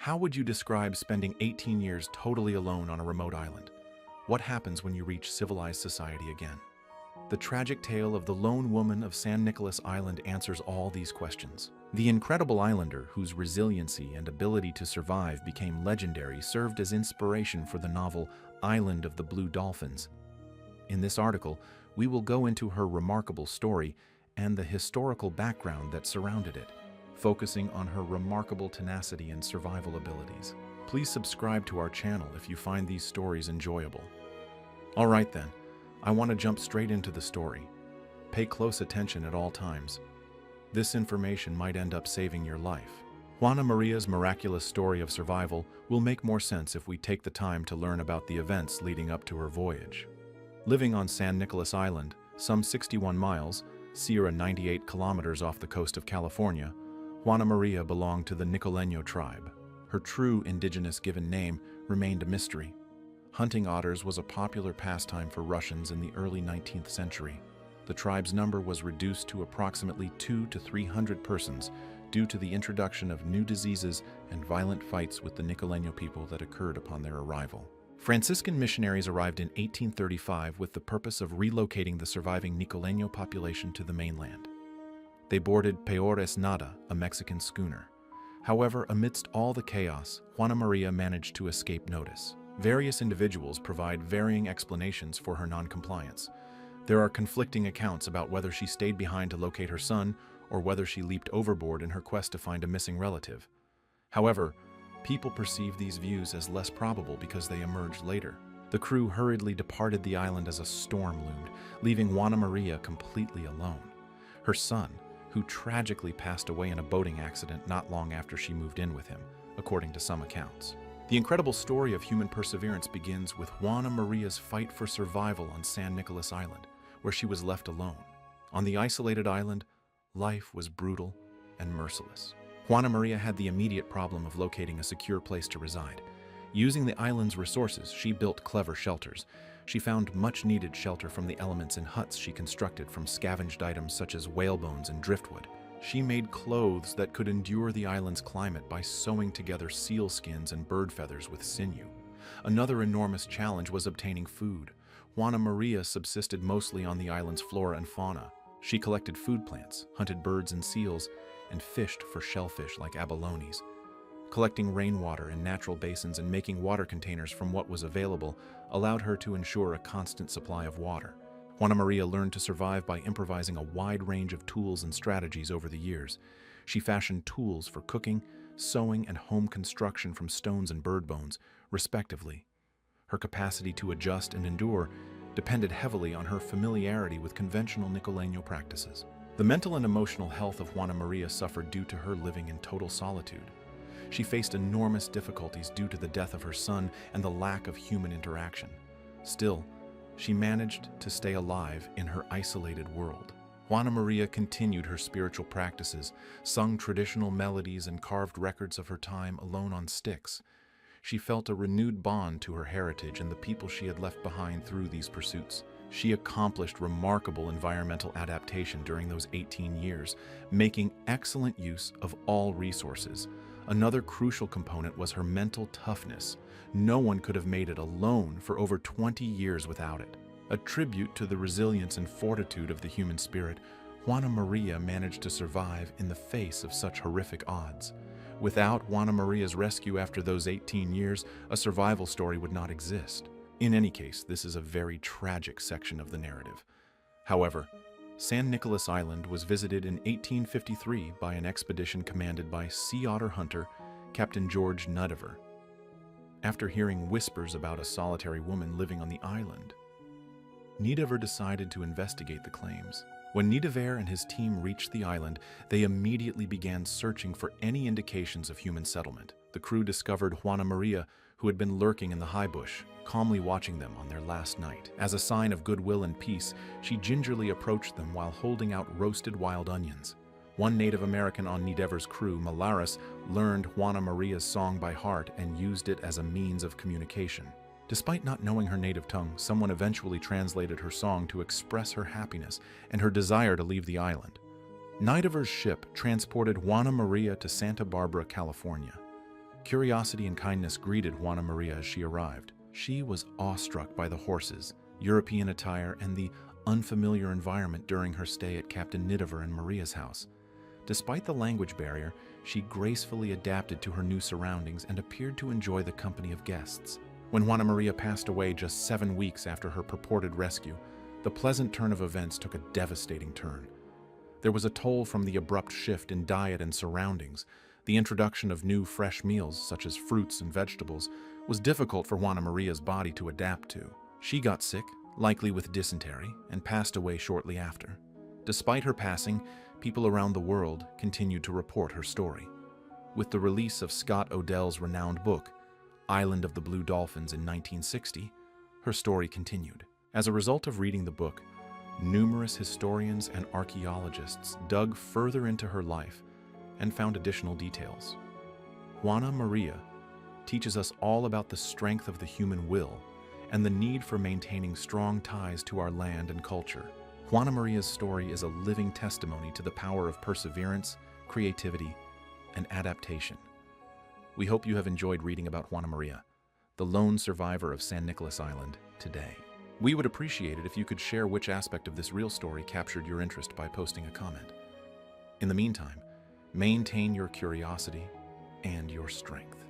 How would you describe spending 18 years totally alone on a remote island? What happens when you reach civilized society again? The tragic tale of the lone woman of San Nicolas Island answers all these questions. The incredible islander, whose resiliency and ability to survive became legendary, served as inspiration for the novel Island of the Blue Dolphins. In this article, we will go into her remarkable story and the historical background that surrounded it, focusing on her remarkable tenacity and survival abilities. Please subscribe to our channel if you find these stories enjoyable. All right then, I want to jump straight into the story. Pay close attention at all times. This information might end up saving your life. Juana Maria's miraculous story of survival will make more sense if we take the time to learn about the events leading up to her voyage. Living on San Nicolas Island, some 61 miles, Sierra 98 kilometers off the coast of California, Juana Maria belonged to the Nicoleño tribe. Her true indigenous given name remained a mystery. Hunting otters was a popular pastime for Russians in the early 19th century. The tribe's number was reduced to approximately 200 to 300 persons due to the introduction of new diseases and violent fights with the Nicoleño people that occurred upon their arrival. Franciscan missionaries arrived in 1835 with the purpose of relocating the surviving Nicoleño population to the mainland. They boarded Peor es Nada, a Mexican schooner. However, amidst all the chaos, Juana Maria managed to escape notice. Various individuals provide varying explanations for her non-compliance. There are conflicting accounts about whether she stayed behind to locate her son or whether she leaped overboard in her quest to find a missing relative. However, people perceive these views as less probable because they emerged later. The crew hurriedly departed the island as a storm loomed, leaving Juana Maria completely alone. Her son, who tragically passed away in a boating accident not long after she moved in with him, according to some accounts. The incredible story of human perseverance begins with Juana Maria's fight for survival on San Nicolas Island, where she was left alone. On the isolated island, life was brutal and merciless. Juana Maria had the immediate problem of locating a secure place to reside. Using the island's resources, she built clever shelters. She found much-needed shelter from the elements in huts she constructed from scavenged items such as whale bones and driftwood. She made clothes that could endure the island's climate by sewing together seal skins and bird feathers with sinew. Another enormous challenge was obtaining food. Juana Maria subsisted mostly on the island's flora and fauna. She collected food plants, hunted birds and seals, and fished for shellfish like abalones. Collecting rainwater in natural basins and making water containers from what was available allowed her to ensure a constant supply of water. Juana Maria learned to survive by improvising a wide range of tools and strategies over the years. She fashioned tools for cooking, sewing, and home construction from stones and bird bones, respectively. Her capacity to adjust and endure depended heavily on her familiarity with conventional Nicoleño practices. The mental and emotional health of Juana Maria suffered due to her living in total solitude. She faced enormous difficulties due to the death of her son and the lack of human interaction. Still, she managed to stay alive in her isolated world. Juana Maria continued her spiritual practices, sung traditional melodies, and carved records of her time alone on sticks. She felt a renewed bond to her heritage and the people she had left behind through these pursuits. She accomplished remarkable environmental adaptation during those 18 years, making excellent use of all resources. Another crucial component was her mental toughness. No one could have made it alone for over 20 years without it. A tribute to the resilience and fortitude of the human spirit, Juana Maria managed to survive in the face of such horrific odds. Without Juana Maria's rescue after those 18 years, a survival story would not exist. In any case, this is a very tragic section of the narrative. However, San Nicolas Island was visited in 1853 by an expedition commanded by sea otter hunter Captain George Nidever. After hearing whispers about a solitary woman living on the island, Nidever decided to investigate the claims. When Nidever and his team reached the island, they immediately began searching for any indications of human settlement. The crew discovered Juana Maria, who had been lurking in the high bush, calmly watching them on their last night. As a sign of goodwill and peace, she gingerly approached them while holding out roasted wild onions. One Native American on Nidever's crew, Malaris, learned Juana Maria's song by heart and used it as a means of communication. Despite not knowing her native tongue, someone eventually translated her song to express her happiness and her desire to leave the island. Nidever's ship transported Juana Maria to Santa Barbara, California. Curiosity and kindness greeted Juana Maria as she arrived. She was awestruck by the horses, European attire, and the unfamiliar environment during her stay at Captain Nidiver and Maria's house. Despite the language barrier, she gracefully adapted to her new surroundings and appeared to enjoy the company of guests. When Juana Maria passed away just 7 weeks after her purported rescue, the pleasant turn of events took a devastating turn. There was a toll from the abrupt shift in diet and surroundings. The introduction of new fresh meals, such as fruits and vegetables, was difficult for Juana Maria's body to adapt to. She got sick, likely with dysentery, and passed away shortly after. Despite her passing, people around the world continued to report her story. With the release of Scott Odell's renowned book, Island of the Blue Dolphins in 1960, her story continued. As a result of reading the book, numerous historians and archaeologists dug further into her life and found additional details. Juana Maria teaches us all about the strength of the human will and the need for maintaining strong ties to our land and culture. Juana Maria's story is a living testimony to the power of perseverance, creativity, and adaptation. We hope you have enjoyed reading about Juana Maria, the lone survivor of San Nicolas Island, today. We would appreciate it if you could share which aspect of this real story captured your interest by posting a comment. In the meantime, maintain your curiosity and your strength.